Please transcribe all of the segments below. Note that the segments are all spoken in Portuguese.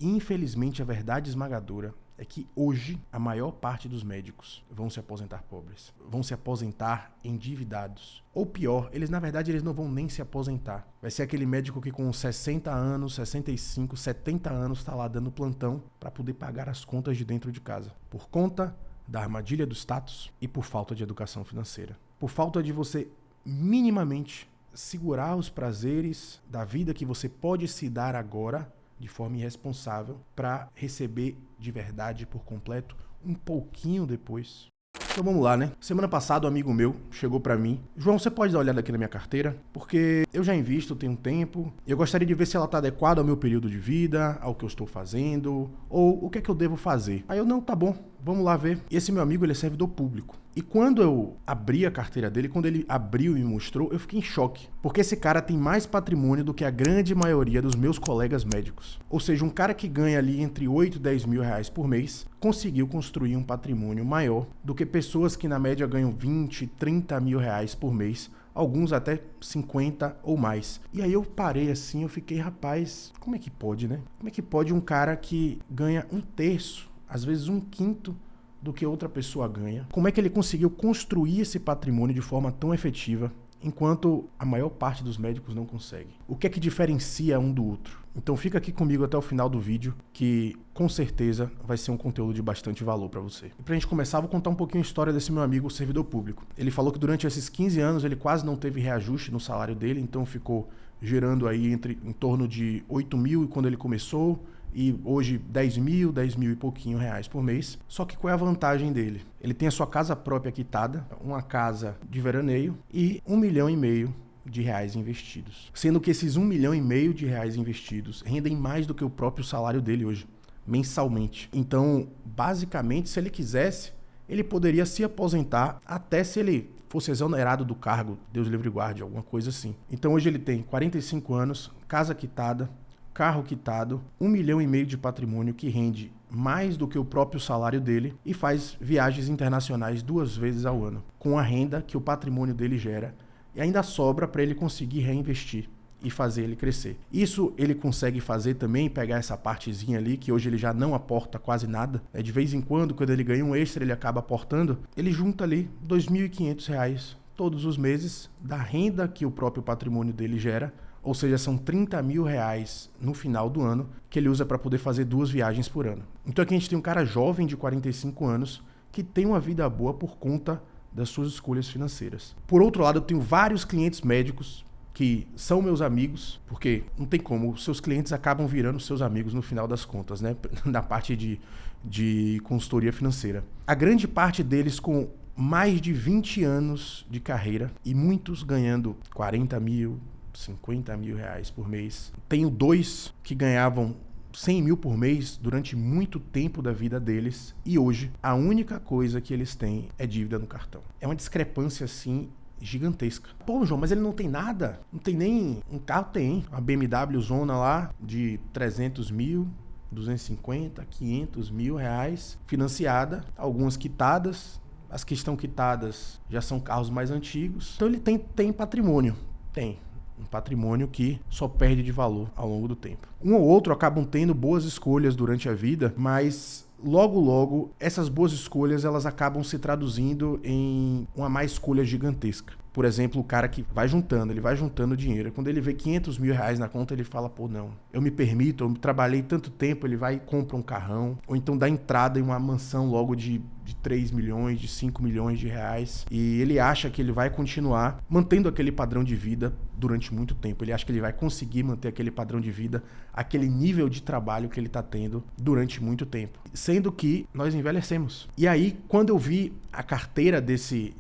Infelizmente, a verdade esmagadora é que hoje a maior parte dos médicos vão se aposentar pobres, vão se aposentar endividados. Ou pior, eles não vão nem se aposentar. Vai ser aquele médico que com 60 anos, 65, 70 anos está lá dando plantão para poder pagar as contas de dentro de casa. Por conta da armadilha do status e por falta de educação financeira. Por falta de você minimamente segurar os prazeres da vida que você pode se dar agora de forma irresponsável para receber de verdade por completo um pouquinho depois. Então vamos lá, né? Semana passada um amigo meu chegou para mim. João, você pode dar uma olhada aqui na minha carteira? Porque eu já invisto tem um tempo. Eu gostaria de ver se ela está adequada ao meu período de vida, ao que eu estou fazendo, ou o que é que eu devo fazer. Aí eu, não, tá bom, vamos lá ver. Esse meu amigo, ele é servidor público. E quando eu abri a carteira dele, quando ele abriu e me mostrou, eu fiquei em choque. Porque esse cara tem mais patrimônio do que a grande maioria dos meus colegas médicos. Ou seja, um cara que ganha ali entre 8 e 10 mil reais por mês, conseguiu construir um patrimônio maior do que pessoas que na média ganham 20, 30 mil reais por mês, alguns até 50 ou mais. E aí eu parei assim, eu fiquei, rapaz, como é que pode, né? Como é que pode um cara que ganha 1/3, às vezes 1/5 do que outra pessoa ganha? Como é que ele conseguiu construir esse patrimônio de forma tão efetiva, enquanto a maior parte dos médicos não consegue? O que é que diferencia um do outro? Então fica aqui comigo até o final do vídeo, que com certeza vai ser um conteúdo de bastante valor para você. E pra gente começar, vou contar um pouquinho a história desse meu amigo servidor público. Ele falou que durante esses 15 anos ele quase não teve reajuste no salário dele, então ficou gerando aí em torno de 8 mil quando ele começou, e hoje 10 mil e pouquinho reais por mês. Só que qual é a vantagem dele? Ele tem a sua casa própria quitada, uma casa de veraneio e 1,5 milhão de reais investidos. Sendo que esses 1,5 milhão de reais investidos rendem mais do que o próprio salário dele hoje, mensalmente. Então, basicamente, se ele quisesse, ele poderia se aposentar até se ele fosse exonerado do cargo, Deus livre e guarde, alguma coisa assim. Então hoje ele tem 45 anos, casa quitada, carro quitado, 1,5 milhão de patrimônio que rende mais do que o próprio salário dele e faz viagens internacionais 2 vezes ao ano, com a renda que o patrimônio dele gera, e ainda sobra para ele conseguir reinvestir e fazer ele crescer. Isso ele consegue fazer também, pegar essa partezinha ali, que hoje ele já não aporta quase nada. De vez em quando ele ganha um extra, ele acaba aportando, ele junta ali R$ 2.500 todos os meses da renda que o próprio patrimônio dele gera. Ou seja, são 30 mil reais no final do ano que ele usa para poder fazer 2 viagens por ano. Então aqui a gente tem um cara jovem de 45 anos que tem uma vida boa por conta das suas escolhas financeiras. Por outro lado, eu tenho vários clientes médicos que são meus amigos, porque não tem como, os seus clientes acabam virando seus amigos no final das contas, né? Na parte de consultoria financeira. A grande parte deles com mais de 20 anos de carreira e muitos ganhando 40 mil, 50 mil reais por mês. Tenho 2 que ganhavam 100 mil por mês durante muito tempo da vida deles e hoje a única coisa que eles têm é dívida no cartão. É uma discrepância assim gigantesca. Pô, João, mas ele não tem nada? Não tem nem um carro? Tem. Uma BMW Zona lá de 300 mil, 250, 500 mil reais financiada, algumas quitadas. As que estão quitadas já são carros mais antigos. Então ele tem patrimônio. Tem. Um patrimônio que só perde de valor ao longo do tempo. Um ou outro acabam tendo boas escolhas durante a vida, mas logo essas boas escolhas elas acabam se traduzindo em uma má escolha gigantesca. Por exemplo, o cara que ele vai juntando dinheiro. Quando ele vê 500 mil reais na conta, ele fala, pô, não, eu me permito, eu trabalhei tanto tempo, ele vai e compra um carrão, ou então dá entrada em uma mansão logo de 3 milhões, de 5 milhões de reais, e ele acha que ele vai continuar mantendo aquele padrão de vida durante muito tempo. Ele acha que ele vai conseguir manter aquele padrão de vida, aquele nível de trabalho que ele está tendo durante muito tempo. Sendo que nós envelhecemos. E aí, quando eu vi a carteira desse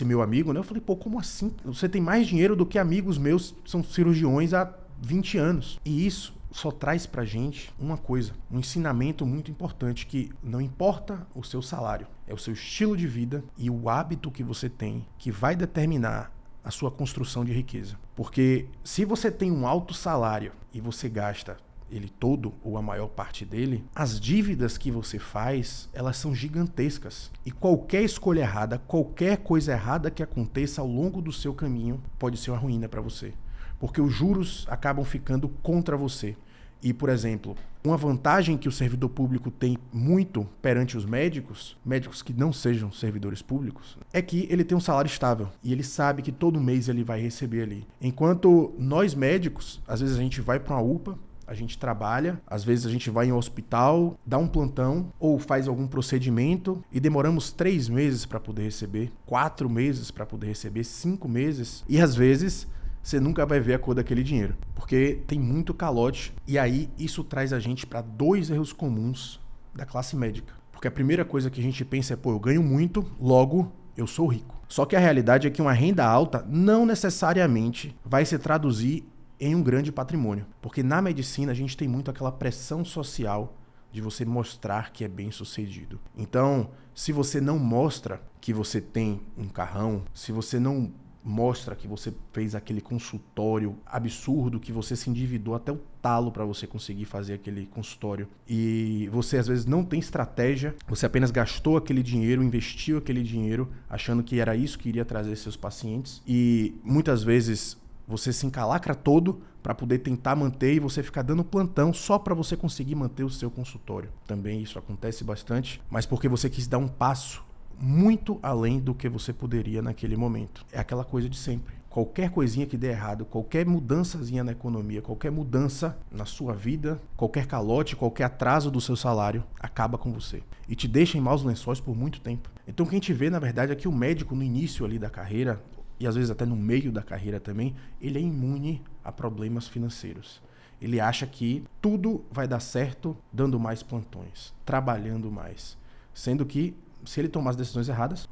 meu amigo, né? Eu falei, pô, como assim? Você tem mais dinheiro do que amigos meus que são cirurgiões há 20 anos. E isso só traz pra gente uma coisa, um ensinamento muito importante, que não importa o seu salário, é o seu estilo de vida e o hábito que você tem que vai determinar a sua construção de riqueza. Porque se você tem um alto salário e você gasta ele todo ou a maior parte dele, as dívidas que você faz, elas são gigantescas. E qualquer escolha errada, qualquer coisa errada que aconteça ao longo do seu caminho, pode ser uma ruína para você. Porque os juros acabam ficando contra você. E, por exemplo, uma vantagem que o servidor público tem muito perante os médicos que não sejam servidores públicos, é que ele tem um salário estável e ele sabe que todo mês ele vai receber ali. Enquanto nós médicos, às vezes a gente vai para uma UPA, a gente trabalha, às vezes a gente vai em um hospital, dá um plantão ou faz algum procedimento e demoramos 3 meses para poder receber, 4 meses para poder receber, 5 meses e às vezes você nunca vai ver a cor daquele dinheiro, porque tem muito calote e aí isso traz a gente para 2 erros comuns da classe médica. Porque a primeira coisa que a gente pensa é, pô, eu ganho muito, logo eu sou rico. Só que a realidade é que uma renda alta não necessariamente vai se traduzir em um grande patrimônio. Porque na medicina a gente tem muito aquela pressão social de você mostrar que é bem sucedido. Então, se você não mostra que você tem um carrão, se você não mostra que você fez aquele consultório absurdo, que você se endividou até o talo para você conseguir fazer aquele consultório e você às vezes não tem estratégia, você apenas gastou aquele dinheiro, investiu aquele dinheiro achando que era isso que iria trazer seus pacientes e muitas vezes você se encalacra todo para poder tentar manter e você ficar dando plantão só para você conseguir manter o seu consultório. Também isso acontece bastante, mas porque você quis dar um passo muito além do que você poderia naquele momento. É aquela coisa de sempre. Qualquer coisinha que dê errado, qualquer mudançazinha na economia, qualquer mudança na sua vida, qualquer calote, qualquer atraso do seu salário, acaba com você. E te deixa em maus lençóis por muito tempo. Então quem te vê, na verdade, é que o médico no início ali da carreira, e às vezes até no meio da carreira também, ele é imune a problemas financeiros. Ele acha que tudo vai dar certo dando mais plantões, trabalhando mais. Sendo que, se ele tomar as decisões erradas,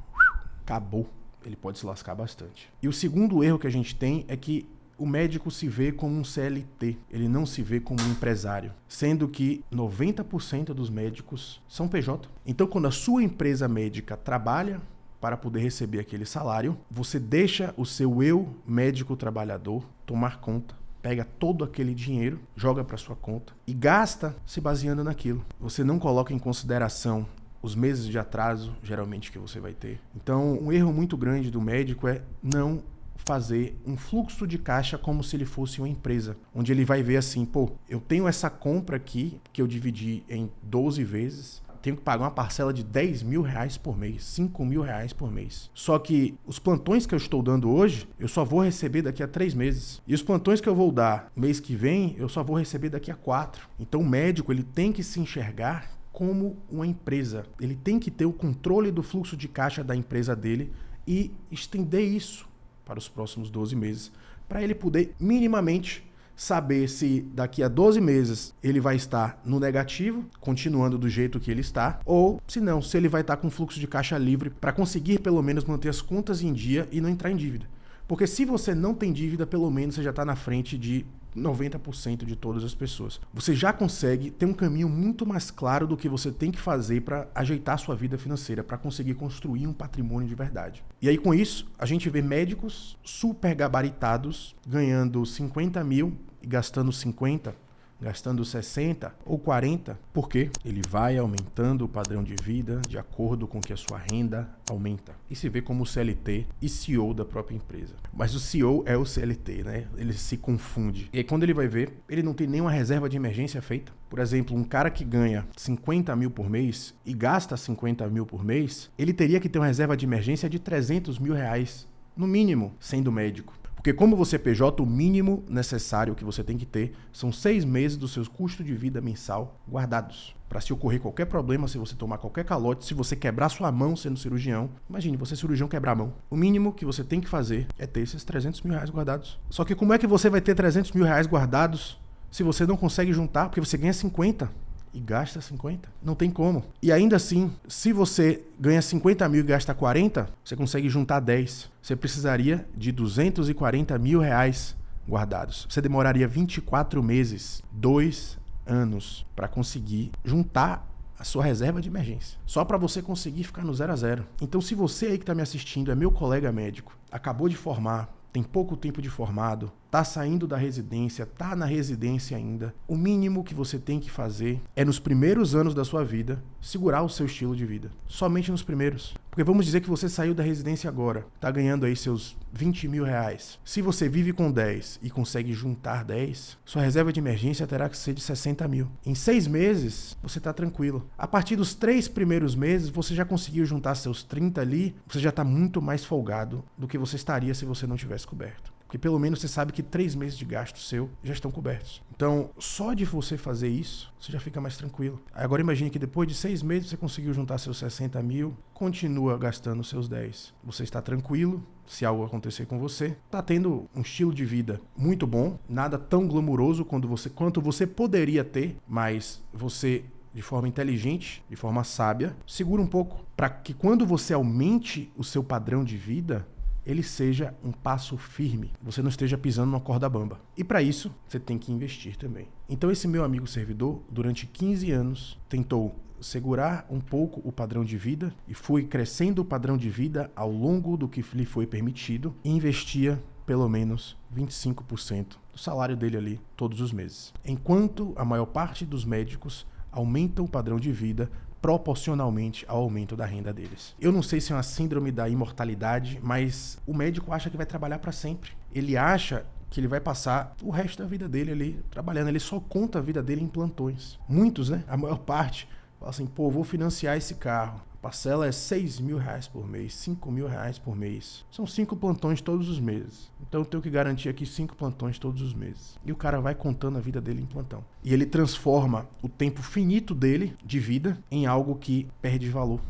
acabou. Ele pode se lascar bastante. E o segundo erro que a gente tem é que o médico se vê como um CLT. Ele não se vê como um empresário. Sendo que 90% dos médicos são PJ. Então, quando a sua empresa médica trabalha para poder receber aquele salário, você deixa o seu eu médico trabalhador tomar conta. Pega todo aquele dinheiro, joga para sua conta e gasta se baseando naquilo. Você não coloca em consideração os meses de atraso, geralmente, que você vai ter. Então, um erro muito grande do médico é não fazer um fluxo de caixa como se ele fosse uma empresa, onde ele vai ver assim, pô, eu tenho essa compra aqui, que eu dividi em 12 vezes, tenho que pagar uma parcela de 10 mil reais por mês, 5 mil reais por mês. Só que os plantões que eu estou dando hoje, eu só vou receber daqui a 3 meses. E os plantões que eu vou dar mês que vem, eu só vou receber daqui a 4. Então, o médico, ele tem que se enxergar como uma empresa. Ele tem que ter o controle do fluxo de caixa da empresa dele e estender isso para os próximos 12 meses, para ele poder minimamente saber se daqui a 12 meses ele vai estar no negativo, continuando do jeito que ele está, ou se não, se ele vai estar com fluxo de caixa livre para conseguir pelo menos manter as contas em dia e não entrar em dívida. Porque se você não tem dívida, pelo menos você já está na frente de 90% de todas as pessoas. Você já consegue ter um caminho muito mais claro do que você tem que fazer para ajeitar a sua vida financeira, para conseguir construir um patrimônio de verdade. E aí, com isso, a gente vê médicos super gabaritados ganhando 50 mil e gastando 50, gastando 60 ou 40, porque ele vai aumentando o padrão de vida de acordo com que a sua renda aumenta. E se vê como CLT e CEO da própria empresa. Mas o CEO é o CLT, né? Ele se confunde. E aí, quando ele vai ver, ele não tem nenhuma reserva de emergência feita. Por exemplo, um cara que ganha 50 mil por mês e gasta 50 mil por mês, ele teria que ter uma reserva de emergência de 300 mil reais, no mínimo, sendo médico. Porque como você é PJ, o mínimo necessário que você tem que ter são 6 meses dos seus custos de vida mensal guardados. Para se ocorrer qualquer problema, se você tomar qualquer calote, se você quebrar sua mão sendo cirurgião, imagine, você cirurgião quebrar a mão. O mínimo que você tem que fazer é ter esses 300 mil reais guardados. Só que como é que você vai ter 300 mil reais guardados se você não consegue juntar? Porque você ganha 50 e gasta 50. Não tem como. E ainda assim, se você ganha 50 mil e gasta 40, você consegue juntar 10. Você precisaria de 240 mil reais guardados. Você demoraria 24 meses, 2 anos, para conseguir juntar a sua reserva de emergência. Só para você conseguir ficar no 0 a 0. Então, se você aí que está me assistindo é meu colega médico, acabou de formar, tem pouco tempo de formado, tá saindo da residência, tá na residência ainda, o mínimo que você tem que fazer é, nos primeiros anos da sua vida, segurar o seu estilo de vida. Somente nos primeiros. Porque vamos dizer que você saiu da residência agora, tá ganhando aí seus 20 mil reais. Se você vive com 10 e consegue juntar 10, sua reserva de emergência terá que ser de 60 mil. Em 6 meses, você tá tranquilo. A partir dos 3 primeiros meses, você já conseguiu juntar seus 30 ali, você já tá muito mais folgado do que você estaria se você não tivesse coberto. Porque pelo menos você sabe que 3 meses de gasto seu já estão cobertos. Então, só de você fazer isso, você já fica mais tranquilo. Agora imagine que depois de 6 meses você conseguiu juntar seus 60 mil, continua gastando seus 10. Você está tranquilo, se algo acontecer com você. Está tendo um estilo de vida muito bom, nada tão glamuroso quanto você poderia ter, mas você, de forma inteligente, de forma sábia, segura um pouco para que quando você aumente o seu padrão de vida, ele seja um passo firme, você não esteja pisando numa corda bamba. E para isso, você tem que investir também. Então esse meu amigo servidor, durante 15 anos, tentou segurar um pouco o padrão de vida e foi crescendo o padrão de vida ao longo do que lhe foi permitido e investia pelo menos 25% do salário dele ali todos os meses. Enquanto a maior parte dos médicos aumentam o padrão de vida proporcionalmente ao aumento da renda deles. Eu não sei se é uma síndrome da imortalidade, mas o médico acha que vai trabalhar para sempre. Ele acha que ele vai passar o resto da vida dele ali trabalhando. Ele só conta a vida dele em plantões. Muitos, né? A maior parte, fala assim, pô, vou financiar esse carro. A parcela é 6 mil reais por mês, 5 mil reais por mês. São 5 plantões todos os meses. Então eu tenho que garantir aqui 5 plantões todos os meses. E o cara vai contando a vida dele em plantão. E ele transforma o tempo finito dele de vida em algo que perde valor.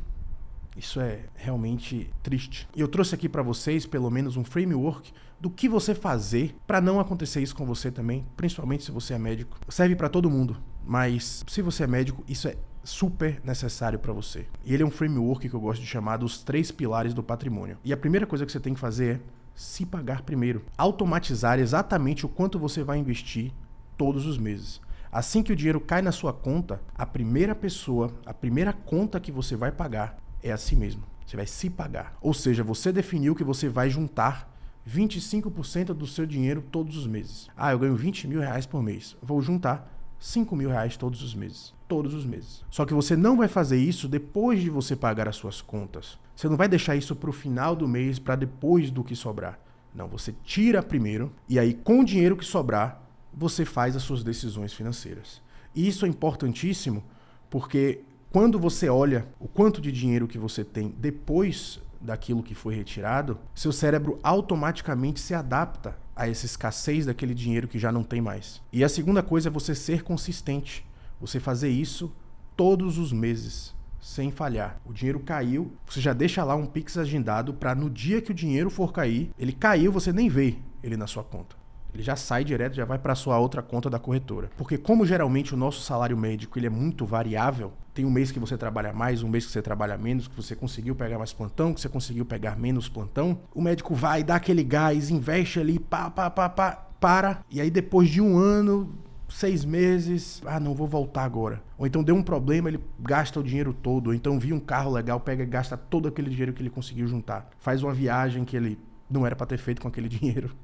Isso é realmente triste. E eu trouxe aqui para vocês pelo menos um framework do que você fazer para não acontecer isso com você também, principalmente se você é médico. Serve para todo mundo, mas se você é médico, isso é super necessário para você. E ele é um framework que eu gosto de chamar dos 3 pilares do patrimônio. E a primeira coisa que você tem que fazer é se pagar primeiro. Automatizar exatamente o quanto você vai investir todos os meses. Assim que o dinheiro cai na sua conta, a primeira conta que você vai pagar é a si mesmo. Você vai se pagar. Ou seja, você definiu que você vai juntar 25% do seu dinheiro todos os meses. Eu ganho 20 mil reais por mês. Vou juntar 5 mil reais todos os meses. Todos os meses. Só que você não vai fazer isso depois de você pagar as suas contas. Você não vai deixar isso para o final do mês, para depois do que sobrar. Não, você tira primeiro e aí com o dinheiro que sobrar, você faz as suas decisões financeiras. E isso é importantíssimo porque quando você olha o quanto de dinheiro que você tem depois daquilo que foi retirado, seu cérebro automaticamente se adapta a essa escassez daquele dinheiro que já não tem mais. E a segunda coisa é você ser consistente. Você fazer isso todos os meses, sem falhar. O dinheiro caiu, você já deixa lá um Pix agendado para no dia que o dinheiro for cair, ele caiu, você nem vê ele na sua conta. Ele já sai direto, já vai para a sua outra conta da corretora. Porque como geralmente o nosso salário médico ele é muito variável, tem um mês que você trabalha mais, um mês que você trabalha menos, que você conseguiu pegar mais plantão, que você conseguiu pegar menos plantão, o médico vai, dá aquele gás, investe ali, para, e aí depois de um ano, 6 meses, não vou voltar agora. Ou então deu um problema, ele gasta o dinheiro todo, ou então viu um carro legal, pega e gasta todo aquele dinheiro que ele conseguiu juntar. Faz uma viagem que ele não era para ter feito com aquele dinheiro.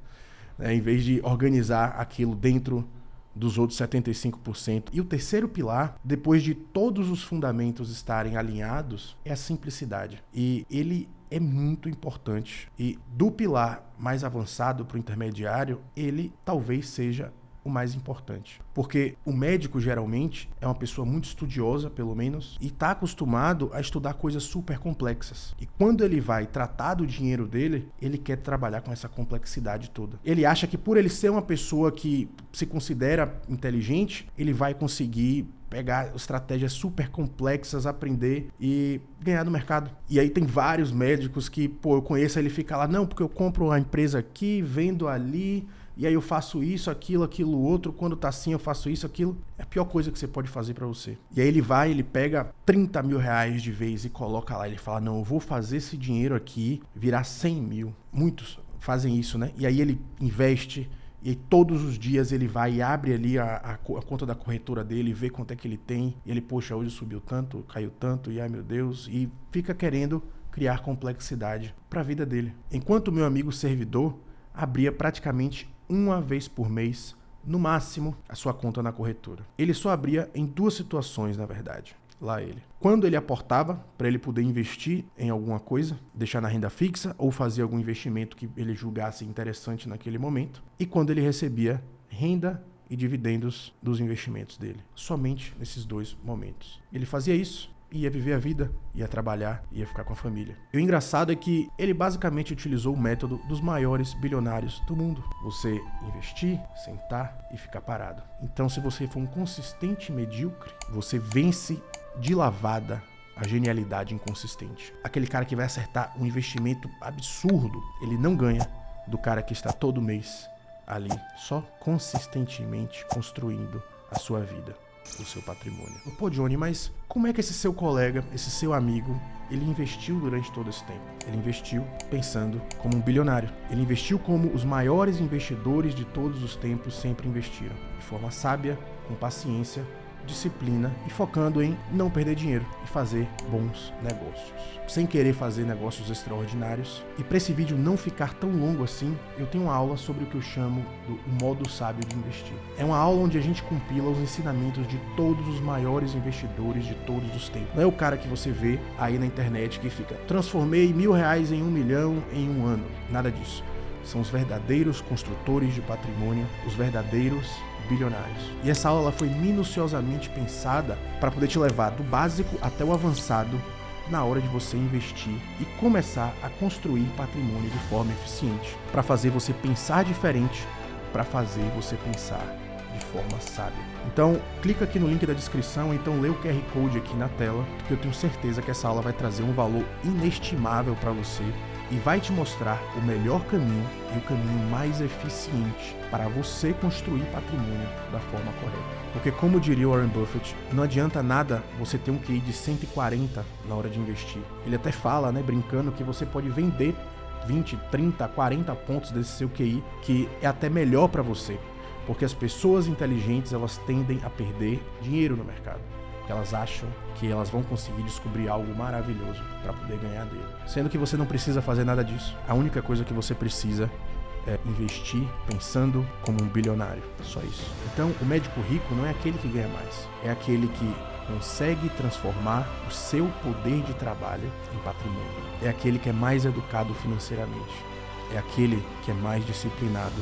Em vez de organizar aquilo dentro dos outros 75%. E o terceiro pilar, depois de todos os fundamentos estarem alinhados, é a simplicidade. E ele é muito importante. E do pilar mais avançado para o intermediário, ele talvez seja o mais importante. Porque o médico, geralmente, é uma pessoa muito estudiosa, pelo menos, e está acostumado a estudar coisas super complexas. E quando ele vai tratar do dinheiro dele, ele quer trabalhar com essa complexidade toda. Ele acha que por ele ser uma pessoa que se considera inteligente, ele vai conseguir pegar estratégias super complexas, aprender e ganhar no mercado. E aí tem vários médicos que, eu conheço, ele fica lá, não, porque eu compro a empresa aqui, vendo ali, e aí eu faço isso, aquilo, outro, quando tá assim eu faço isso, aquilo. É a pior coisa que você pode fazer pra você. E aí ele pega 30 mil reais de vez e coloca lá, ele fala, não, eu vou fazer esse dinheiro aqui virar 100 mil. Muitos fazem isso, né? E aí ele investe, e aí todos os dias ele vai e abre ali a conta da corretora dele, vê quanto é que ele tem, e ele, poxa, hoje subiu tanto, caiu tanto, e ai meu Deus, e fica querendo criar complexidade pra vida dele. Enquanto o meu amigo servidor abria praticamente uma vez por mês, no máximo, a sua conta na corretora. Ele só abria em 2 situações, na verdade. lá ele. Quando ele aportava, para ele poder investir em alguma coisa, deixar na renda fixa ou fazer algum investimento que ele julgasse interessante naquele momento. E quando ele recebia renda e dividendos dos investimentos dele. Somente nesses 2 momentos. Ele fazia isso, ia viver a vida, ia trabalhar, ia ficar com a família. E o engraçado é que ele basicamente utilizou o método dos maiores bilionários do mundo. Você investir, sentar e ficar parado. Então, se você for um consistente medíocre, você vence de lavada a genialidade inconsistente. Aquele cara que vai acertar um investimento absurdo, ele não ganha do cara que está todo mês ali, só consistentemente construindo a sua vida, o seu patrimônio. Pô, Johnny, mas como é que esse seu colega, esse seu amigo, ele investiu durante todo esse tempo? Ele investiu pensando como um bilionário. Ele investiu como os maiores investidores de todos os tempos sempre investiram. De forma sábia, com paciência, disciplina e focando em não perder dinheiro e fazer bons negócios. Sem querer fazer negócios extraordinários. E para esse vídeo não ficar tão longo assim, eu tenho uma aula sobre o que eu chamo do modo sábio de investir. É uma aula onde a gente compila os ensinamentos de todos os maiores investidores de todos os tempos. Não é o cara que você vê aí na internet que fica transformei R$1.000 em 1 milhão em 1 ano. Nada disso. São os verdadeiros construtores de patrimônio, os verdadeiros bilionários. E essa aula foi minuciosamente pensada para poder te levar do básico até o avançado na hora de você investir e começar a construir patrimônio de forma eficiente, para fazer você pensar diferente, para fazer você pensar de forma sábia. Então, clica aqui no link da descrição, então lê o QR Code aqui na tela, porque eu tenho certeza que essa aula vai trazer um valor inestimável para você e vai te mostrar o melhor caminho e o caminho mais eficiente para você construir patrimônio da forma correta. Porque, como diria Warren Buffett, não adianta nada você ter um QI de 140 na hora de investir. Ele até fala, brincando, que você pode vender 20, 30, 40 pontos desse seu QI, que é até melhor para você. Porque as pessoas inteligentes, elas tendem a perder dinheiro no mercado. Porque elas acham que elas vão conseguir descobrir algo maravilhoso para poder ganhar dele. Sendo que você não precisa fazer nada disso. A única coisa que você precisa é investir pensando como um bilionário. Só isso. Então, o médico rico não é aquele que ganha mais. É aquele que consegue transformar o seu poder de trabalho em patrimônio. É aquele que é mais educado financeiramente. É aquele que é mais disciplinado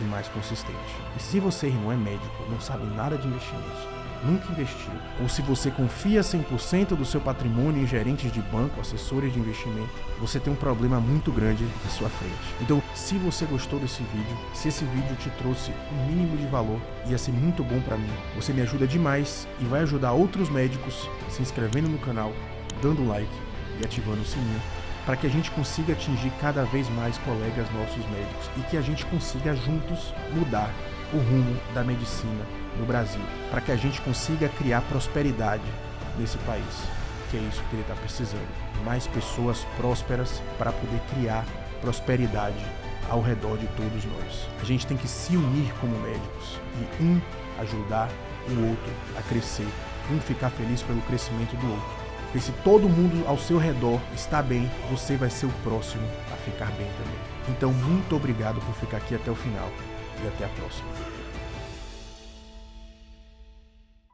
e mais consistente. E se você não é médico, não sabe nada de investimentos, nunca investiu, ou se você confia 100% do seu patrimônio em gerentes de banco, assessores de investimento, você tem um problema muito grande à sua frente. Então, se você gostou desse vídeo, se esse vídeo te trouxe um mínimo de valor, ia ser muito bom para mim. Você me ajuda demais e vai ajudar outros médicos se inscrevendo no canal, dando like e ativando o sininho, para que a gente consiga atingir cada vez mais colegas nossos médicos e que a gente consiga juntos mudar o rumo da medicina no Brasil, para que a gente consiga criar prosperidade nesse país, que é isso que ele está precisando. Mais pessoas prósperas para poder criar prosperidade ao redor de todos nós. A gente tem que se unir como médicos e um ajudar o outro a crescer, um ficar feliz pelo crescimento do outro. Porque se todo mundo ao seu redor está bem, você vai ser o próximo a ficar bem também. Então, muito obrigado por ficar aqui até o final e até a próxima.